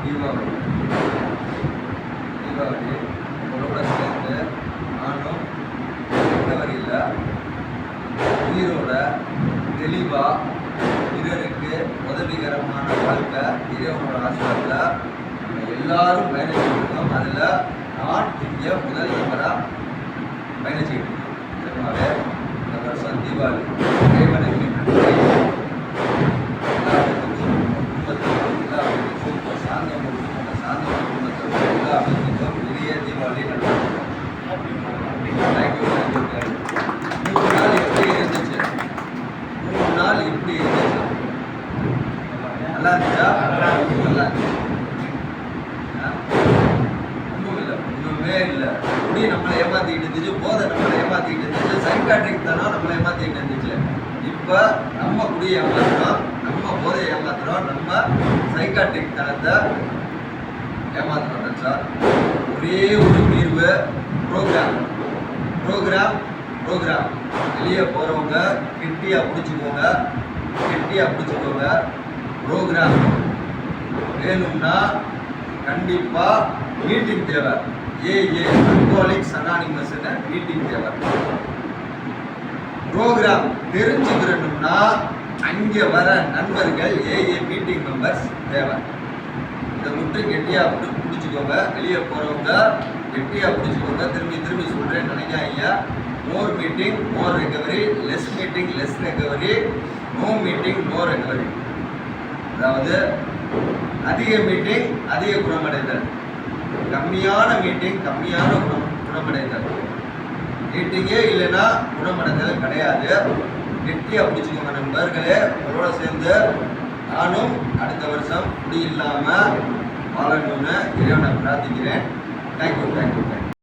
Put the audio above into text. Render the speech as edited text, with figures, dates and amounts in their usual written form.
தீபாவளி உங்களோட சேர்ந்து நானும் பிப்ரவரியில் உயிரோட தெளிவாக பிறருக்கு உதவிகரமான வாழ்க்கை இறைவனோட ஆசிரியத்தில் நம்ம எல்லாரும் பயணிச்சுருக்கோம். அதில் நான் இங்கே முதல் நபராக பயணிச்சுக்கிட்டு இருக்கோம். நிஜமாவே இந்த வருஷம் தீபாவளி இறைவனுக்கு தீபாவளி நாள் எப்படி இருந்துச்சு? நல்லா இருந்துச்சா? நல்லா இருந்துச்சு. ஒன்றும் இல்லை, ஒன்றுமே இல்லை. குடி நம்மளை ஏமாத்திக்கிட்டு இருந்துச்சு, போதை நம்மளை ஏமாத்திக்கிட்டு இருந்துச்சு, சைக்காட்ரிக் தானோ நம்மளை ஏமாத்திக்கிட்டு இருந்துச்சு. இப்போ நம்ம குடியை ஏமாத்துறோம், நம்ம போதையை ஏமாத்துறோம், நம்ம சைக்காட்ரிக் தனத்தை ஏமாத்துறோம் சார். ஒரே ஒரு தீர்வு, ப்ரோக்ராம் ப்ரோக்ராம் ப்ரோக்ராம். வெளியே போகிறவங்க கெட்டியாக பிடிச்சிக்கோங்க, கெட்டியாக பிடிச்சிக்கோங்க. ப்ரோக்ராம் வேணும்னா கண்டிப்பாக மீட்டிங் தேவை. அல்கோஹாலிக்ஸ் அனானிமஸ்னு மீட்டிங் தேவை. ப்ரோக்ராம் தெரிஞ்சுக்கிறணும்னா அங்கே வர நண்பர்கள் மீட்டிங் மெம்பர்ஸ் தேவை. இதை மட்டும் கெட்டியாக பிடிச்சிக்கோங்க. வெளியே போகிறவங்க கெட்டியாக பிடிச்சிக்கோங்க. திரும்பி சொல்கிறேன், நினைக்காதீங்க. More meeting more recovery, less meeting less recovery, no meeting no recovery. அதாவது அதிக மீட்டிங் அதிக குணமடைதல், கம்மியான மீட்டிங் கம்மியான குணமடைதல். மீட்டிங்கே இல்லைன்னா குணமடைதல் கிடையாது. கெட்டியாக பிடிச்சிக்கோங்க நண்பர்களே. உங்களோட சேர்ந்து நானும் அடுத்த வருஷம் குடி இல்லாமல் வாழணும்னு இறைவனை பிரார்த்திக்கிறேன். தேங்க்யூ.